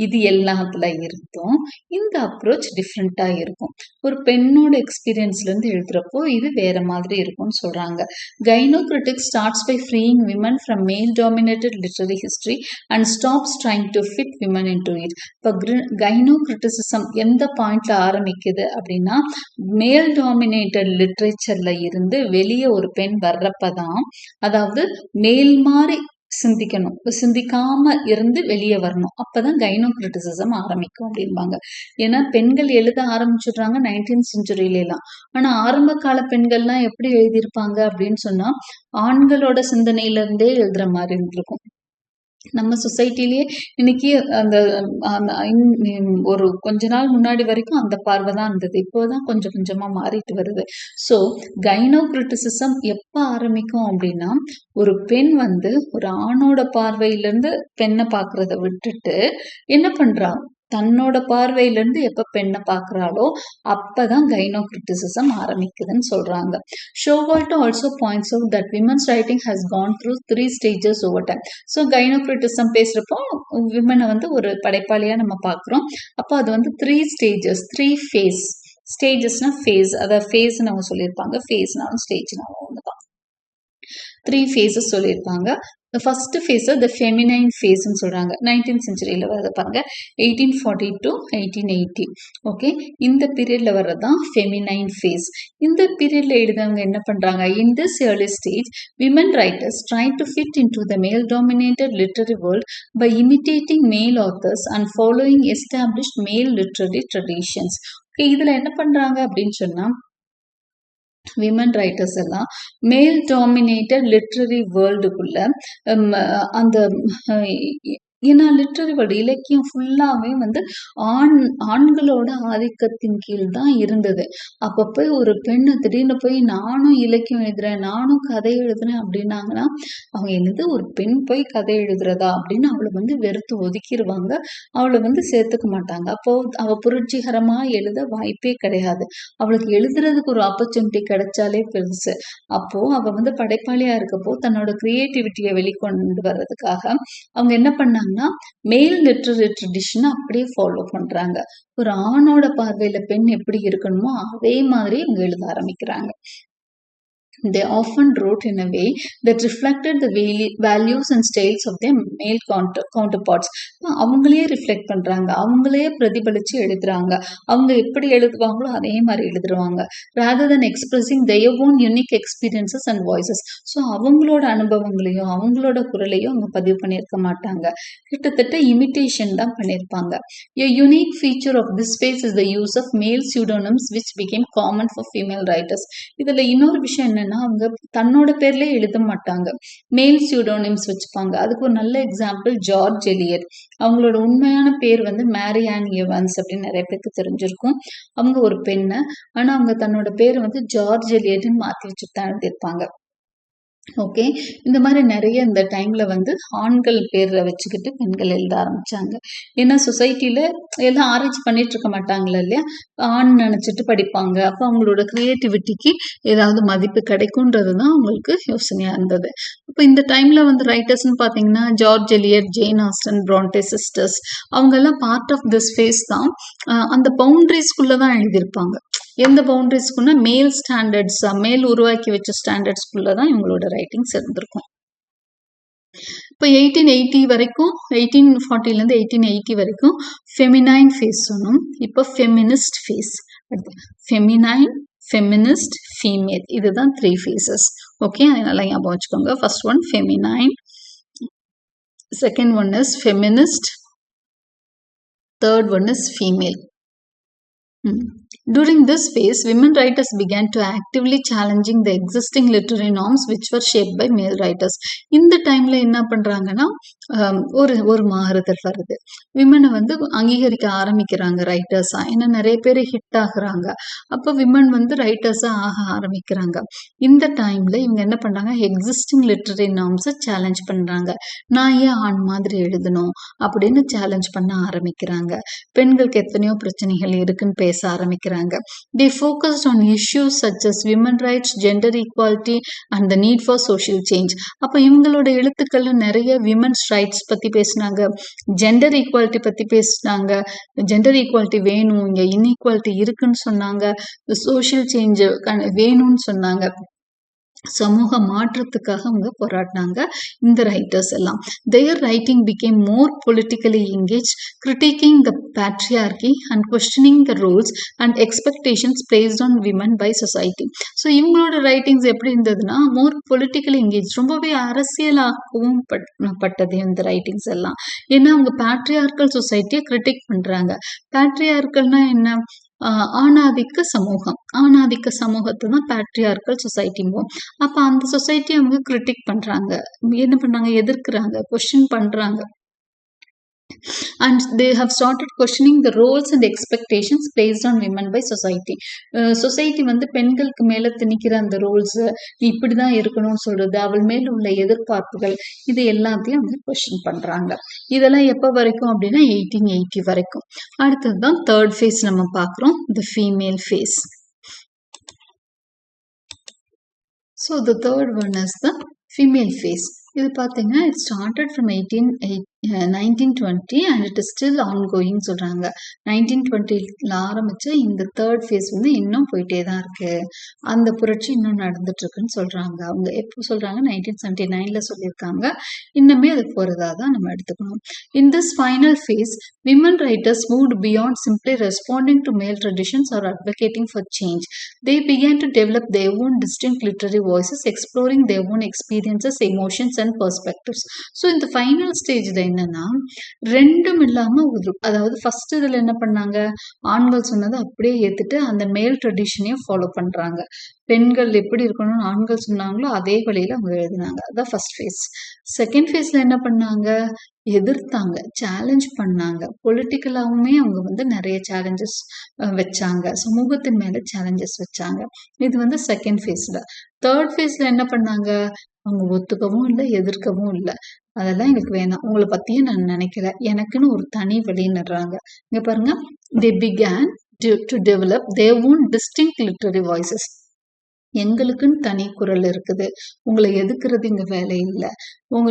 இது எல்லாத்துல இருந்தும் இந்த அப்ரோச் டிஃப்ரெண்டா இருக்கும். ஒரு பெண்ணோட எக்ஸ்பீரியன்ஸ்ல இருந்து எழுதுறப்போ இது வேற மாதிரி இருக்கும்னு சொல்றாங்க. Gynocritics starts by freeing women from male dominated literary history and stops trying to fit women into it. இப்போ கைனோகிரிட்டிசிசம் எந்த பாயிண்ட்ல ஆரம்பிக்குது அப்படின்னா, மேல் டாமினேட்டட் லிட்ரேச்சர்ல இருந்து வெளியே ஒரு பெண் வர்றப்பதான், அதாவது மேல் மாறி சிந்திக்கணும், சிந்திக்காம இருந்து வெளியே வரணும், அப்பதான் கைனோகிரிட்டிசிசம் ஆரம்பிக்கும் அப்படின்பாங்க. ஏன்னா பெண்கள் எழுத ஆரம்பிச்சுடுறாங்க 19th செஞ்சுரியில எல்லாம். ஆனா ஆரம்ப கால பெண்கள்லாம் எப்படி எழுதியிருப்பாங்க அப்படின்னு சொன்னா, ஆண்களோட சிந்தனையில இருந்தே எழுதுற மாதிரி இருந்திருக்கும். நம்ம சொசைட்டிலேயே இன்னைக்கு அந்த ஒரு கொஞ்ச நாள் முன்னாடி வரைக்கும் அந்த பார்வை தான் இருந்தது. இப்போதான் கொஞ்சம் கொஞ்சமா மாறிட்டு வருது. ஸோ கைனோகிரிட்டிசிசம் எப்ப ஆரம்பிக்கும் அப்படின்னா, ஒரு பெண் வந்து ஒரு ஆணோட பார்வையிலிருந்து பெண்ணை பார்க்கறத விட்டுட்டு என்ன பண்றா, தன்னோட பார்வையிலிருந்து எப்ப பெண்ணை பார்க்கறாளோ அப்பதான் கைனோகிரிட்டிசிசம் ஆரம்பிக்குதுன்னு சொல்றாங்க. Showalter also points out that women's writing has gone through 3 stages over time. So gynocriticism பேசுறப்போ விமனை வந்து ஒரு படைப்பாளியா நம்ம பார்க்குறோம். அப்போ அது வந்து 3 stages, 3 phase. ஸ்டேஜஸ்னா ஃபேஸ், அதாவது ஃபேஸ்ன்னு அவங்க சொல்லியிருப்பாங்க, ஃபேஸ்னாலும் ஸ்டேஜ்னாலும் ஒண்ணுதான். 3 phases சொல்லியிருப்பாங்க. ஃபர்ஸ்ட் ஃபேஸ் த ஃபெமினைன் ஃபேஸ்ன்னு சொல்றாங்க. 19th செஞ்சுரியில வரது பாருங்க, 1840 to 1880. ஓகே, இந்த பீரியட்ல வர்றதுதான் ஃபெமினைன் ஃபேஸ். இந்த பீரியட்ல எழுதவங்க என்ன பண்றாங்க, in this early stage women writers try to fit into the male dominated literary world by imitating male authors and following established male literary traditions. இதுல என்ன பண்றாங்க அப்படின்னு சொன்னா, விமன் ரைட்டர்ஸ் எல்லாம் மேல் டாமினேட்டட் லிட்ரரி வேர்ல்டுக்குள்ள அந்த ஏன்னா லிட்ரரி வேர்ல்டு இலக்கியம் ஃபுல்லாவே வந்து ஆண்களோட ஆதிக்கத்தின் கீழ் தான் இருந்தது. அப்ப போய் ஒரு பெண்ணு திடீர்னு போய் நானும் இலக்கியம் எழுதுறேன், நானும் கதை எழுதுறேன் அப்படின்னாங்கன்னா, அவங்க என்னது ஒரு பெண் போய் கதை எழுதுறதா அப்படின்னு அவளை வந்து வெறுத்து ஒதுக்கிடுவாங்க, அவளை வந்து சேர்த்துக்க மாட்டாங்க. அப்போ அவ புரட்சிகரமா எழுத வாய்ப்பே கிடையாது. அவளுக்கு எழுதுறதுக்கு ஒரு ஆப்பர்ச்சுனிட்டி கிடைச்சாலே பெருசு. அப்போ அவ வந்து படைப்பாளியா இருக்கப்போ தன்னோட கிரியேட்டிவிட்டியை வெளிக்கொண்டு வர்றதுக்காக அவங்க என்ன பண்ணாங்க, மேல் லிட்டரரி ட்ரெடிஷன் அப்படியே ஃபாலோ பண்றாங்க. ஒரு ஆணோட பார்வையில பெண் எப்படி இருக்கணுமோ அதே மாதிரி இவங்க எழுத ஆரம்பிக்கிறாங்க. They often wrote in a way that reflected the values and styles of their male counterparts. அவங்களே ரிஃப்ளெக்ட் பண்றாங்க, அவங்களே பிரதிபலிச்சு எழுதுறாங்க, அவங்க எப்படி எழுதுவாங்களோ அதே மாதிரி எழுதுருவாங்க. rather than expressing their own unique experiences and voices. So அவங்களோட அனுபவங்களையும் அவங்களோட குரலையும் அவங்க பதிவு பண்ணியிருக்க மாட்டாங்க, கிட்டத்தட்ட இமிட்டேஷன் தான் பண்ணியிருப்பாங்க. A unique feature of this phase is the use of male pseudonyms which became common for female writers. இதுல இன்னொரு விஷயம் என்னன்னா, என்னன்னா அவங்க தன்னோட பேர்லயே எழுத மாட்டாங்க, மேல் சியூடோனிம்ஸ் வச்சுப்பாங்க. அதுக்கு ஒரு நல்ல எக்ஸாம்பிள் ஜார்ஜ் எலியட். அவங்களோட உண்மையான பேர் வந்து மேரி ஆன் எவன்ஸ் அப்படின்னு நிறைய பேருக்கு தெரிஞ்சிருக்கும். அவங்க ஒரு பெண்ணு, ஆனா அவங்க தன்னோட பேரை வந்து ஜார்ஜ் எலியட்னு மாத்தி வச்சுட்டு தான் எழுதியிருப்பாங்க. ஓகே, இந்த மாதிரி நிறைய இந்த டைம்ல வந்து ஆண்கள் பேரை வச்சுக்கிட்டு பெண்கள் எழுத ஆரம்பிச்சாங்க. ஏன்னா சொசைட்டில எல்லாம் ஆராய்ச்சி பண்ணிட்டு இருக்க மாட்டாங்களா இல்லையா, ஆண் நினைச்சிட்டு படிப்பாங்க. அப்போ அவங்களோட கிரியேட்டிவிட்டிக்கு ஏதாவது மதிப்பு கிடைக்கும்ன்றது தான் அவங்களுக்கு யோசனையா இருந்தது. இப்போ இந்த டைம்ல வந்து ரைட்டர்ஸ்ன்னு பார்த்தீங்கன்னா George Eliot, Jane Austen, Bronte sisters, அவங்க எல்லாம் பார்ட் ஆஃப் திஸ் ஃபேஸ் தான். அந்த பவுண்டரிஸ்குள்ள தான் எழுதியிருப்பாங்க. எந்த பவுண்டரிஸ்க்குன்னா மேல் ஸ்டாண்டர்ட்ஸ், மேல் உருவாக்கி வச்ச ஸ்டாண்டர்ட்ஸ்குள்ள தான் இவங்களோட ரைட்டிங்ஸ் இருந்திருக்கும். இப்போ 1880 வரைக்கும், 1840லேருந்து 1880 வரைக்கும் ஃபெமினைன் ஃபேஸ் சொன்னோம். இப்போ feminist phase. Feminine, feminist, female, இதுதான் 3 ஃபேஸஸ். ஓகே, அதனால ஞாபகம் வச்சுக்கோங்க. First one feminine, second one is feminist, third one is female. During this phase, women writers began to actively challenging the existing literary norms which were shaped by male writers. இந்த டைம்ல என்ன பண்றாங்கன்னா ஒரு மாறுதல் வருது. விமனை வந்து அங்கீகரிக்க ஆரம்பிக்கிறாங்க ரைட்டர்ஸா. ஏன்னா நிறைய பேர் ஹிட் ஆகுறாங்க. அப்போ விமன் வந்து ரைட்டர்ஸா ஆக ஆரம்பிக்கிறாங்க. இந்த டைம்ல இவங்க என்ன பண்றாங்க, எக்ஸிஸ்டிங் லிட்டரரி நார்ம்ஸை சேலஞ்ச் பண்றாங்க. நான் ஏன் ஆண் மாதிரி எழுதணும் அப்படின்னு சேலஞ்ச் பண்ண ஆரம்பிக்கிறாங்க. பெண்களுக்கு எத்தனையோ பிரச்சனைகள் இருக்குன்னு பேச ஆரம்பிக்கிறாங்க. They focused on issues such as women rights, gender equality and the need for social change. அப்ப இவங்களோட எழுத்துக்கள்ல நிறைய விமன்ஸ் ரைட்ஸ் பத்தி பேசினாங்க, ஜெண்டர் ஈக்குவாலிட்டி பத்தி பேசினாங்க. ஜெண்டர் ஈக்குவாலிட்டி வேணும், இங்க இன்இக்வாலிட்டி இருக்குன்னு சொன்னாங்க, சோஷியல் சேஞ்ச் வேணும்னு சொன்னாங்க. சமூக மாற்றத்துக்காக அவங்க போராடினாங்க இந்த ரைட்டர்ஸ் எல்லாம். Their writing became more politically engaged, critiquing the patriarchy and questioning the roles and expectations placed on women by society. So இவங்களோட ரைட்டிங்ஸ் எப்படி இருந்ததுன்னா மோர் பொலிட்டிக்கலி எங்கேஜ், ரொம்பவே அரசியலாகவும் பட்டது இந்த ரைட்டிங்ஸ் எல்லாம். ஏன்னா அவங்க பேட்ரியார்கல் சொசைட்டியை கிரிட்டிக் பண்றாங்க. பேட்ரியார்கல்னா என்ன, ஆணாதிக்க சமூகம். ஆணாதிக்க சமூகத்தை தான் பேட்ரியார்கல் சொசைட்டிம்போம். அப்ப அந்த சொசைட்டி அவங்க கிரிட்டிக் பண்றாங்க, என்ன பண்றாங்க, எதிர்க்கிறாங்க, கொஸ்டின் பண்றாங்க. And they have started questioning the roles and expectations placed on women by society. Society வந்து பெண்களுக்கு மேல திணிக்கிற அந்த ரோல்ஸ், இப்படிதான் இருக்கணும்னு சொல்றது, அவள் மேல உள்ள எதிர்பார்ப்புகள், இது எல்லாத்தையும் வந்து கொஸ்டின் பண்றாங்க. இதெல்லாம் எப்ப வரைக்கும் அப்படின்னா 1880 வரைக்கும். அடுத்ததுதான் தேர்ட் ஃபேஸ் நம்ம பார்க்கிறோம், the female phase. So the third one is the female phase. இது பார்த்தீங்கன்னா it started from 1920 and it is still ongoing சொல்றாங்க. 1920ல ஆரம்பிச்ச இந்த தேர்ட் ஃபேஸ் வந்து இன்னும் போயிட்டே தான் இருக்கு, அந்த புரட்சி இன்னும் நடந்துட்டு இருக்குன்னு சொல்றாங்க. அவங்க எப்போ சொல்றாங்க, 1979ல சொல்லியிருக்காங்க. இன்னுமே அது போறதா தான் நம்ம எடுத்துக்கணும். In this final phase, women writers moved beyond simply responding to male traditions or advocating for change. They began to develop their own distinct literary voices, exploring their own experiences, emotions and perspectives. So இந்த final ஸ்டேஜ்ல என்னன்னா ரெண்டும் இல்லாம அதாவது first இதுல என்ன பண்ணாங்க, ஆண்கள் சொன்னதை அப்படியே ஏத்துட்டு அந்த மேல் ட்ரெடிஷனையும் ஃபாலோ பண்றாங்க. பெண்கள் எப்படி இருக்கணும்னு ஆண்கள் சொன்னாங்களோ அதே வழியில அவங்க எழுதினாங்க. அதான் ஃபர்ஸ்ட் ஃபேஸ். செகண்ட் ஃபேஸ்ல என்ன பண்ணாங்க, எதிர்த்தாங்க, சேலஞ்ச் பண்ணாங்க. பொலிட்டிக்கலாவுமே அவங்க வந்து நிறைய சேலஞ்சஸ் வச்சாங்க, சமூகத்தின் மேல சேலஞ்சஸ் வச்சாங்க. இது வந்து செகண்ட் ஃபேஸ்ல. தேர்ட் ஃபேஸ்ல என்ன பண்ணாங்க, அவங்க ஒத்துக்கவும் இல்லை, எதிர்க்கவும் இல்லை. அதெல்லாம் எனக்கு வேணாம், உங்களை பத்தியும் நான் நினைக்கல, எனக்குன்னு ஒரு தனி வழின்னுறாங்க. இங்க பாருங்க, they began to develop their own distinct literary voices. எங்களுக்குன்னு தனி குரல் இருக்குது, உங்களை எதுக்குறது இங்க வேலை இல்லை,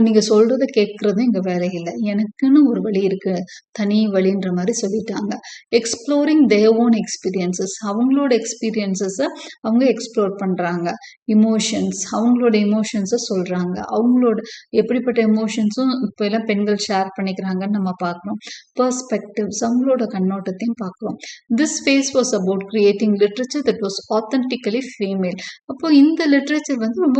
நீங்க சொல்றத கேட்கறதும் இங்க வேலை இல்லை, எனக்குன்னு ஒரு வழி இருக்கு, தனி வழின்ற மாதிரி சொல்லிட்டாங்க. எக்ஸ்ப்ளோரிங் தேர் ஓன் எக்ஸ்பீரியன்சஸ், அவங்களோட எக்ஸ்பீரியன்சஸ அவங்க எக்ஸ்ப்ளோர் பண்றாங்க. இமோஷன்ஸ், அவங்களோட இமோஷன்ஸை சொல்றாங்க. அவங்களோட எப்படிப்பட்ட எமோஷன்ஸும் இப்போ எல்லாம் பெண்கள் ஷேர் பண்ணிக்கிறாங்கன்னு நம்ம பார்க்கிறோம். பெர்ஸ்பெக்டிவ்ஸ், அவங்களோட கண்ணோட்டத்தையும் பார்க்கிறோம். This phase was about creating literature that was authentically female. அப்போ இந்த லிட்ரேச்சர் வந்து ரொம்ப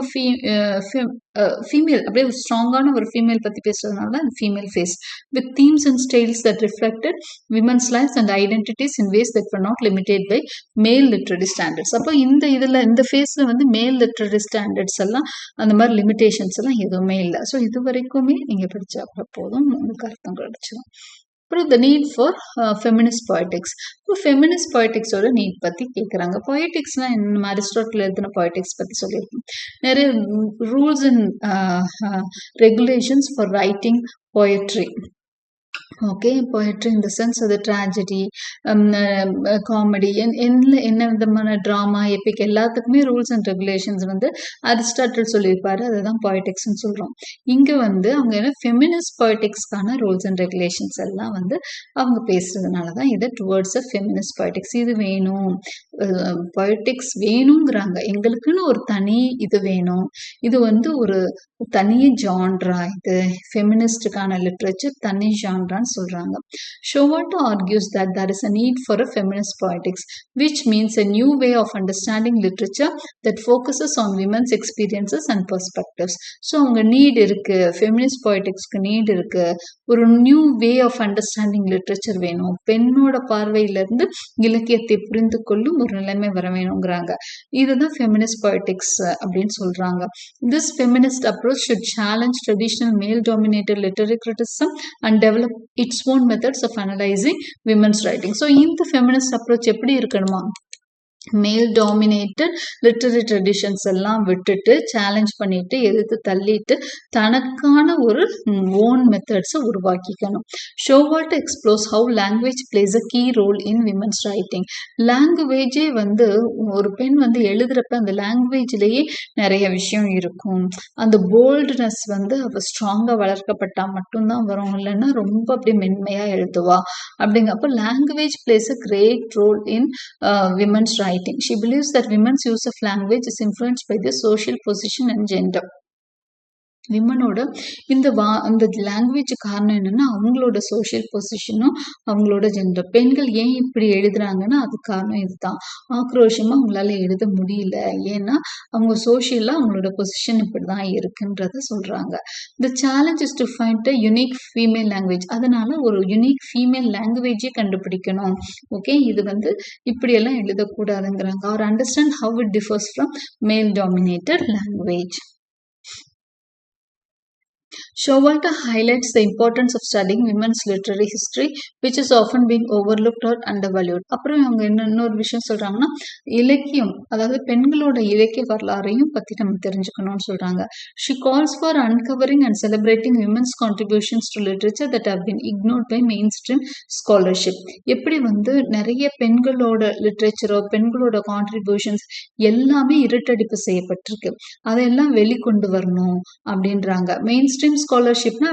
ஃபீமேல், அப்படியே ஸ்ட்ராங்கான ஒரு ஃபீமேல் பற்றி பேசுறதுனால தான் female phase with themes and styles that reflected women's lifes and identities in ways that were not limited by male literary standards. அப்போ இந்த ஃபேஸில் வந்து மேல் லிட்ரரி ஸ்டாண்டர்ட்ஸ் எல்லாம் அந்த மாதிரி லிமிடேஷன்ஸ் எல்லாம் எதுவுமே இல்லை. ஸோ இது வரைக்குமே நீங்கள் படித்தா போதும், உங்களுக்கு அர்த்தம் கிடைச்சிடும். அப்புறம் the need for feminist poetics. இப்போ ஃபெமினிஸ்ட் பொயட்டிக்ஸோட நீட் பற்றி கேட்குறாங்க. பொயட்டிக்ஸ்னால் நம்ம அரிஸ்டாட்டில் எழுதின பொயட்டிக்ஸ் பற்றி சொல்லியிருக்கோம். நிறைய rules and regulations for writing poetry. Okay, poetry in the sense அது ட்ராஜடி, காமெடி, என்ன விதமான ட்ராமா, எபிக் எல்லாத்துக்குமே ரூல்ஸ் அண்ட் ரெகுலேஷன்ஸ் வந்து அரிஸ்டாட்டில் சொல்லியிருப்பாரு. அதுதான் பொயட்டிக்ஸ்ன்னு சொல்கிறோம். இங்கே வந்து அவங்க என்ன ஃபெமினிஸ்ட் பொயட்டிக்ஸ்க்கான ரூல்ஸ் அண்ட் ரெகுலேஷன்ஸ் எல்லாம் வந்து அவங்க பேசுறதுனால தான் இதை டுவர்ட்ஸ் அ ஃபெமினிஸ்ட் பொயட்டிக்ஸ். இது வேணும், பொயட்டிக்ஸ் வேணுங்கிறாங்க, எங்களுக்குன்னு ஒரு தனி இது வேணும், இது வந்து ஒரு தனி ஜான்ரா, இது ஃபெமினிஸ்டுக்கான லிட்ரேச்சர் தனி ஜான்ரான்னு சொல்றாங்க. Showalter argues that there is a need for a feminist poetics, which means a new way of understanding literature that focuses on women's experiences and perspectives. So அவங்க நீட் இருக்கு, ஃபெமினிஸ்ட் பொயட்டிக்ஸ்க்கு need இருக்கு, ஒரு new way of understanding literature வேணும், பெண்ணோட பார்வையிலிருந்து இலக்கியத்தை புரிந்து கொள்ளும் ஒரு நிலைமை வர வேணுங்கிறாங்க. இதுதான் ஃபெமினிஸ்ட் பொயட்டிக்ஸ் அப்படின்னு சொல்றாங்க. This feminist approach should challenge traditional male-dominated literary criticism and develop its own methods of analyzing women's writing. So இந்த feminist approach எப்படி இருக்கணுமா, மேல் டாமினேட்டட் லிட்டரரி ட்ரெடிஷன்ஸ் எல்லாம் விட்டுட்டு சேலஞ்ச் பண்ணிட்டு எதிர்த்து தள்ளிட்டு தனக்கான ஒரு ஓன் மெத்தட்ஸை உருவாக்கிக்கணும். Showalter explores how language plays a key role in women's writing. லாங்குவேஜே வந்து ஒரு பெண் வந்து எழுதுறப்ப அந்த லாங்குவேஜ்லேயே நிறைய விஷயம் இருக்கும். அந்த போல்டுனஸ் வந்து அவள் ஸ்ட்ராங்காக வளர்க்கப்பட்டால் மட்டும்தான் வரும், இல்லைன்னா ரொம்ப அப்படி மென்மையாக எழுதுவா. அப்படிங்கப்போ language plays a great role in women's writing. She believes that women's use of language is influenced by their social position and gender. விமனோட அந்த லாங்குவேஜ் காரணம் என்னன்னா அவங்களோட சோஷியல் பொசிஷனும் அவங்களோட ஜெண்டர். பெண்கள் ஏன் இப்படி எழுதுறாங்கன்னா அது காரணம் இதுதான். ஆக்ரோஷமா அவங்களால எழுத முடியல, ஏன்னா அவங்க சோஷியலா அவங்களோட பொசிஷன் இப்படிதான் இருக்குன்றத சொல்றாங்க. The challenge is to find a unique female language. அதனால ஒரு யுனிக் ஃபீமேல் லாங்குவேஜே கண்டுபிடிக்கணும். ஓகே, இது வந்து இப்படியெல்லாம் எழுதக்கூடாதுங்கிறாங்க. Or understand how it differs from male dominated language. Showalter highlights the importance of studying women's literary history, which is often being overlooked or undervalued. அப்புறம் அவங்க இன்னொரு விஷயம் சொல்றாங்கன்னா, இலக்கியம், அதாவது பெண்களோட இலக்கிய வரலாறையும் பத்தி நம்ம தெரிஞ்சுக்கணும்னு சொல்றாங்க. She calls for uncovering and celebrating women's contributions to literature that have been ignored by mainstream scholarship. எப்படி வந்து நிறைய பெண்களோட லிட்ரேச்சரோ பெண்களோட கான்ட்ரிபியூஷன்ஸ் எல்லாமே இருட்டடிப்பு செய்யப்பட்டிருக்கு, அதையெல்லாம் வெளிக்கொண்டு வரணும் அப்படின்றாங்க. மெயின் ஸ்ட்ரீம் ஸ்காலர்ஷிப்னா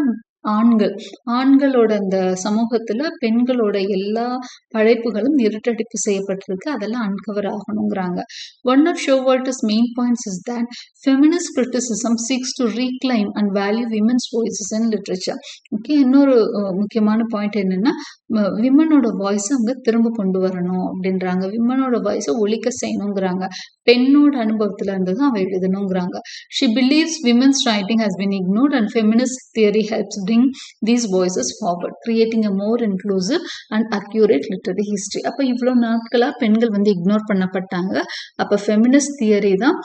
ஆண்களோட அந்த சமூகத்துல பெண்களோட எல்லா படைப்புகளும் இருட்டடிப்பு செய்யப்பட்டிருக்கு, அதெல்லாம் அன்கவர் ஆகணுங்கிறாங்க. One of Showalter's main points is that feminist criticism seeks to reclaim and value women's voices in literature. Okay, இன்னொரு முக்கியமான பாயிண்ட் என்னன்னா, விமனோட வாய்ஸை அவங்க திரும்ப கொண்டு வரணும் அப்படின்றாங்க. விமனோட வாய்ஸை ஒழிக்க செய்யணுங்கிறாங்க. பெண்ணோட அனுபவத்துல இருந்து தான் அவ எழுதணுங்கிறாங்க. She believes women's writing has been ignored and feminist theory helps bring these voices forward, creating a more inclusive and accurate literary history. அப்ப இவ்வளவு நாட்களா பெண்கள் வந்து இக்னோர் பண்ணப்பட்டாங்க. அப்ப ஃபெமினிஸ்ட் தியரி தான்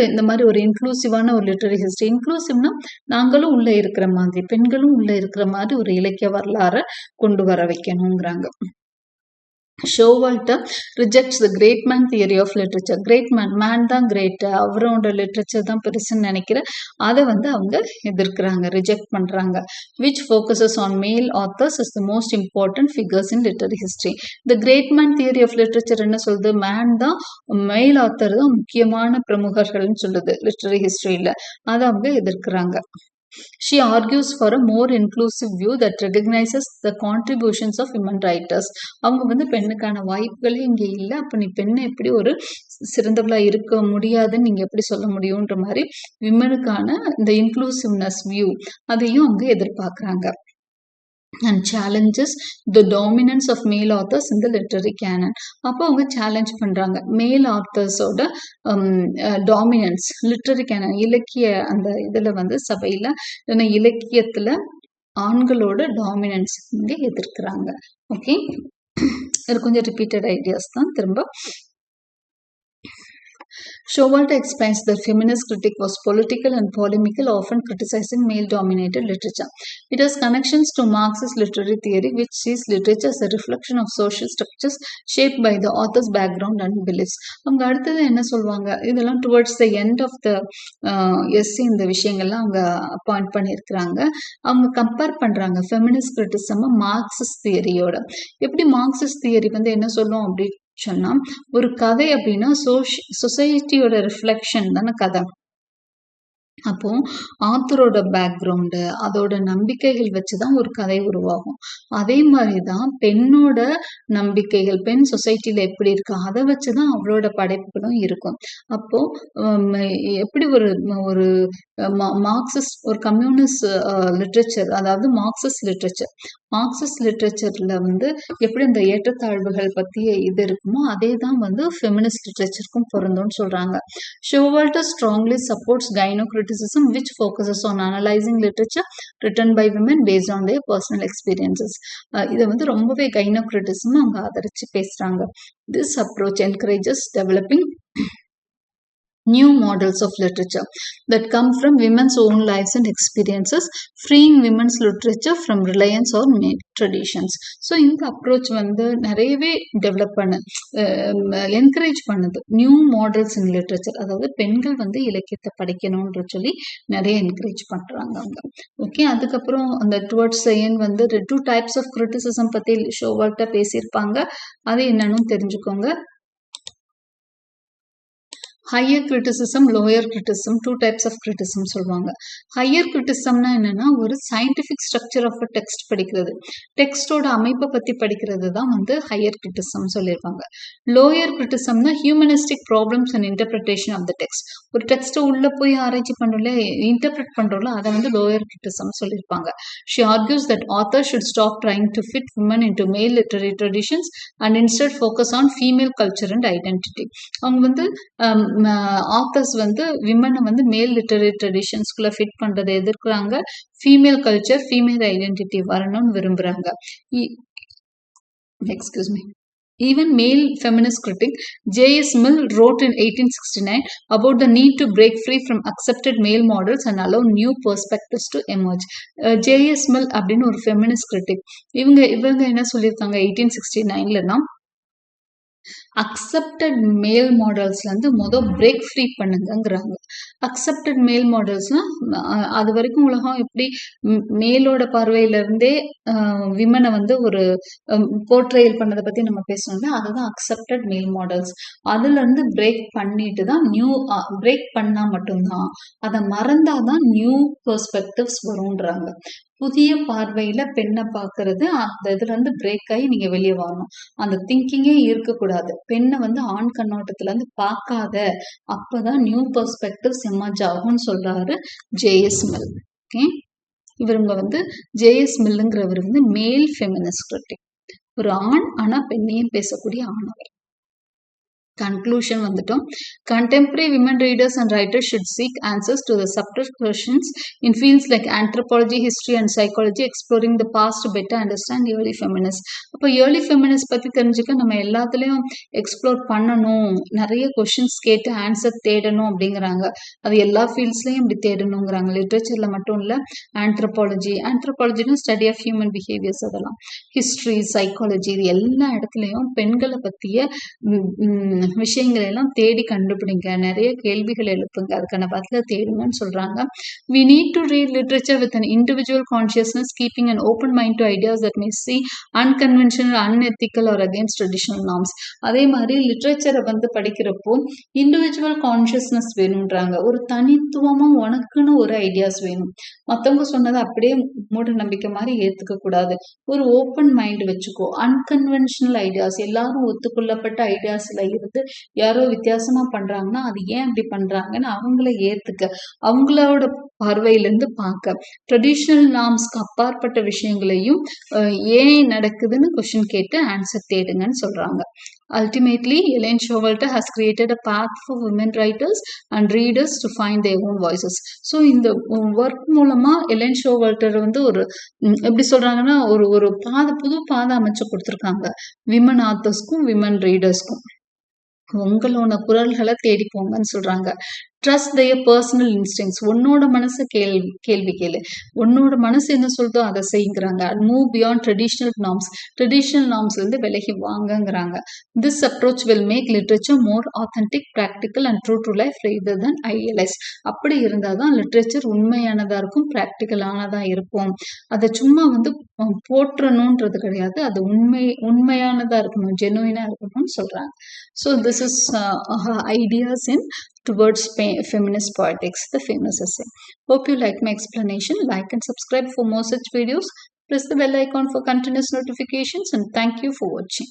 இந்த மாதிரி ஒரு இன்க்ளூசிவான ஒரு லிட்டரரி ஹிஸ்டரி. இன்க்ளூசிவ்னா நாங்களும் உள்ள இருக்கிற மாதிரி, பெண்களும் உள்ள இருக்கிற மாதிரி ஒரு இலக்கிய வரலாறை கொண்டு வர வைக்கணுங்கிறாங்க. Showalter rejects the great man theory of literature. Great man தான் கிரேட், அவரோட லிட்ரேச்சர் தான் பெருசுன்னு நினைக்கிற அதை வந்து அவங்க எதிர்க்கிறாங்க, ரிஜெக்ட் பண்றாங்க. which focuses on male authors as the most important figures in literary history. The great man theory of literature என்ன சொல்லுது, மேன் தான், மேல் ஆத்தர் தான் முக்கியமான பிரமுகர்கள்னு சொல்லுது லிட்டரரி ஹிஸ்டரியில, அதை அவங்க எதிர்க்கிறாங்க. She argues for a more inclusive view that recognizes the contributions of women writers. அவங்க வந்து பெண்ணுக்கான வாய்ப்புகளே இங்கே இல்லை, அப்போ நீ பெண்ணை எப்படி ஒரு சிறந்தவளா இருக்க முடியாதுன்னு நீங்க எப்படி சொல்ல முடியும்ன்ற மாதிரி விமனுக்கான இந்த இன்க்ளூசிவ்னஸ் வியூ அதையும் அவங்க எதிர்பார்க்குறாங்க. and challenges the dominance of male authors in the literary canon. அப்போ அவங்க சேலஞ்ச் பண்றாங்க மேல் ஆத்தர்ஸோட டாமினன்ஸ் லிட்டரரி கேனன் இலக்கிய அந்த இதுல வந்து சபையில இலக்கியத்துல ஆண்களோட டாமினன்ஸ் வந்து எதிர்க்கிறாங்க. ஓகே, இது கொஞ்சம் ரிப்பீட்டட் ஐடியாஸ் தான். திரும்ப Showalter explains that feminist critique was political and polemical, often criticizing male-dominated literature. It has connections to Marxist literary theory, which sees literature as a reflection of social structures shaped by the author's background and beliefs. அவங்க அடுத்தது என்ன சொல்லுவாங்க, இதெல்லாம் towards the end of the essay இந்த விஷயங்கள்லாம் அவங்க point பண்ணியிருக்கிறாங்க. அவங்க கம்பேர் பண்றாங்க ஃபெமினிஸ்ட் கிரிட்டிசம் மார்க்சிஸ்ட் தியரியோட. எப்படி மார்க்சிஸ்ட் தியரி வந்து என்ன சொல்லும் அப்படி சொன்னா, ஒரு கதை அப்படின்னா சொசைட்டியோட ரிஃப்ளெக்ஷன் தானே கதை. அப்போ ஆத்தரோட பேக்ரவுண்டு அதோட நம்பிக்கைகள் வச்சுதான் ஒரு கதை உருவாகும். அதே மாதிரிதான் பெண்ணோட நம்பிக்கைகள், பெண் சொசைட்டில எப்படி இருக்கு அதை வச்சுதான் அவளோட படைப்புகளும் இருக்கும். அப்போ எப்படி ஒரு ஒரு மார்க்சிஸ்ட் ஒரு கம்யூனிஸ்ட் லிட்ரேச்சர், அதாவது மார்க்சிஸ்ட் லிட்ரேச்சர்ல வந்து எப்படி இந்த ஏற்றத்தாழ்வுகள் பத்திய இது இருக்குமோ அதே தான் வந்து ஃபெமினிஸ்ட் லிட்ரேச்சருக்கும் பொருந்தும்னு சொல்றாங்க. Showalter strongly supports gynocriticism, which focuses on analyzing literature written by women based on their personal experiences. இதை வந்து ரொம்பவே gynocriticism அவங்க ஆதரிச்சு பேசுறாங்க. This approach encourages developing new models of literature that come from women's own lives and experiences, freeing women's literature from reliance on male traditions. So இந்த approach வந்து நிறையவே develop encourage பண்ணுது நியூ மாடல்ஸ் இன் லிட்ரேச்சர், அதாவது பெண்கள் வந்து இலக்கியத்தை படிக்கணும்ன்ற சொல்லி நிறைய என்கரேஜ் பண்றாங்க அவங்க. ஓகே, அதுக்கப்புறம் அந்த டுவர்ட்ஸ் எண்ட் வந்து 2 டைப்ஸ் ஆஃப் கிரிட்டிசிசம் பத்தி ஷோவால்டர் பேசியிருப்பாங்க. அது என்னன்னு தெரிஞ்சுக்கோங்க. Higher criticism, lower criticism, 2 types of criticism சொல்லுவாங்க. ஹையர் கிரிட்டிசிசம்னா என்னன்னா ஒரு scientific structure of a text படிக்கிறது, டெக்ஸ்டோட அமைப்பை பத்தி படிக்கிறது தான் வந்து ஹையர் கிரிட்டிசிசம் சொல்லியிருப்பாங்க. லோயர் கிரிட்டிசிசம்னா humanistic problems and interpretation of the text. ஒரு டெக்ஸ்ட்டை உள்ள போய் ஆராய்ச்சி பண்றோம்ல, இன்டர்பிரட் பண்றோம்ல, அதை வந்து லோயர் கிரிட்டிசிசம் சொல்லியிருப்பாங்க. She argues that authors should stop trying to fit women into male literary traditions and instead focus on female culture and identity. அவங்க வந்து ஆத்தர்ஸ் வந்து விமனை வந்து மேல் லிட்டரரி ட்ரெடிஷன்ஸ்குள்ள ஃபிட் பண்றதை எதிர்க்கிறாங்க. ஃபீமேல் கல்ச்சர், ஃபீமேல் ஐடென்டிட்டி வரணும்னு விரும்புறாங்க. Excuse me. Even male feminist critic J.S. Mill wrote in 1869 about the need to break free from accepted male models and allow new perspectives to emerge. J.S. Mill அப்படின்னு ஒரு feminist critic. இவங்க என்ன சொல்லியிருக்காங்க 1869லனா, accepted மேல் மாடல்ஸ்ல இருந்து break free பண்ணுங்கிறாங்க. Accepted மேல் மாடல்ஸ்னா அது வரைக்கும் உலகம் எப்படி மேலோட பார்வையில இருந்தே விமனை வந்து ஒரு போர்ட்ரேல் பண்ணதை பத்தி நம்ம பேசணும்ல, அதுதான் அக்செப்டட் மேல் மாடல்ஸ். அதுல இருந்து பிரேக் பண்ணிட்டு தான் நியூ பிரேக் பண்ணா மட்டும்தான், அதை மறந்தாதான் நியூ பெர்ஸ்பெக்டிவ்ஸ் வரும்ன்றாங்க. புதிய பார்வையில பெண்ணை பாக்குறது, அந்த இதுல இருந்து பிரேக் ஆகி நீங்க வெளியே வரணும். அந்த திங்கிங்கே இருக்கக்கூடாது. பெண்ணை வந்து ஆண் கண்ணோட்டத்துல இருந்து பார்க்காத, அப்பதான் நியூ பெர்ஸ்பெக்டிவ்ஸ் எமர்ஜ் ஆகும்னு சொல்றாரு ஜேஎஸ் மில். ஓகே, இவருங்க வந்து ஜேஎஸ் மில்லுங்கிறவர் வந்து மேல் ஃபெமினிஸ்ட் கிரிட்டிக். ஒரு ஆண், ஆனா பெண்ணையும் பேசக்கூடிய ஆணவர். Conclusion வந்துட்டோம். Contemporary women readers and writers should seek answers to the subtle questions in fields like anthropology, history and psychology, exploring the past to better understand early feminists. அப்போ early feminists பத்தி தெரிஞ்சுக்க நம்ம எல்லாத்துலயும் எக்ஸ்ப்ளோர் பண்ணணும், நிறைய questions கேட்டு answer தேடணும் அப்படிங்கிறாங்க. அது எல்லா ஃபீல்ட்ஸ்லயும் இப்படி தேடணுங்கிறாங்க, லிட்ரேச்சர்ல மட்டும் இல்ல. ஆந்த்ரோபாலஜினா ஸ்டடி ஆஃப் ஹியூமன் பிஹேவியர்ஸ், அதெல்லாம் ஹிஸ்ட்ரி, சைக்காலஜி, இது எல்லா இடத்துலயும் பெண்களை பத்திய விஷயங்களை எல்லாம் தேடி கண்டுபிடிங்க, நிறைய கேள்விகள் எழுப்புங்க, அதுக்கான பதில தேடுங்கன்னு சொல்றாங்க. We need to read literature with an individual consciousness, keeping an open mind to ideas that may seem unconventional, unethical or against traditional norms. அதே மாதிரி லிட்ரேச்சரை வந்து படிக்கிறப்போ இண்டிவிஜுவல் கான்சியஸ்னஸ் வேணும்ன்றாங்க. ஒரு தனித்துவமா உனக்குன்னு ஒரு ஐடியாஸ் வேணும். மத்தவங்க சொன்னதை அப்படியே மூட நம்பிக்கை மாதிரி ஏத்துக்க கூடாது. ஒரு ஓப்பன் மைண்ட் வச்சுக்கோ. அன்கன்வென்ஷனல் ஐடியாஸ், எல்லாரும் ஒத்துக்கொள்ளப்பட்ட ஐடியாஸ்ல இருந்து ஏத்துக்கிட்டு யாரோ வித்தியாசமா பண்றாங்கன்னா அது ஏன் அப்படி பண்றாங்கன்னு அவங்கள ஏத்துக்க, அவங்களோட பார்வையிலிருந்து பார்க்க, ட்ரெடிஷ்னல் நார்ம்ஸ்க்கு அப்பாற்பட்ட விஷயங்களையும் ஏன் நடக்குதுன்னு கொஸ்டின் கேட்டு ஆன்சர் தேடுங்கன்னு சொல்றாங்க. Ultimately, Elaine Showalter has created a path for women writers and readers to find their own voices. So இந்த ஒர்க் மூலமா எலைன் ஷோவால்டர் வந்து ஒரு எப்படி சொல்றாங்கன்னா ஒரு புது பாதை அமைச்சு கொடுத்துருக்காங்க விமன் ஆத்தர்ஸ்க்கும் விமன் ரீடர்ஸ்க்கும். உங்களோட குரல்களை தேடி போங்கன்னு சொல்றாங்க. Trust their personal instincts. உன்னோட மனசை கேள்வி கேளு, உன்னோட மனசு என்ன சொல்றதோ அதை செய்யுங்கிறாங்க. Move beyond traditional norms. Traditional நார்ம்ஸ்ல இருந்து விலகி வாங்கங்கிறாங்க. This approach will make literature more authentic, practical and true to life rather than idealise. அப்படி இருந்தால் தான் லிட்ரேச்சர் உண்மையானதா இருக்கும், ப்ராக்டிக்கலானதா இருக்கும். அதை சும்மா வந்து போற்றணுன்றது கிடையாது, அது உண்மையானதா இருக்கணும், ஜெனுவினா இருக்கணும்னு சொல்றாங்க. So this is ideas in towards feminist poetics, the famous essay. Hope you like my explanation. Like and subscribe for more such videos. Press the bell icon for continuous notifications, and thank you for watching.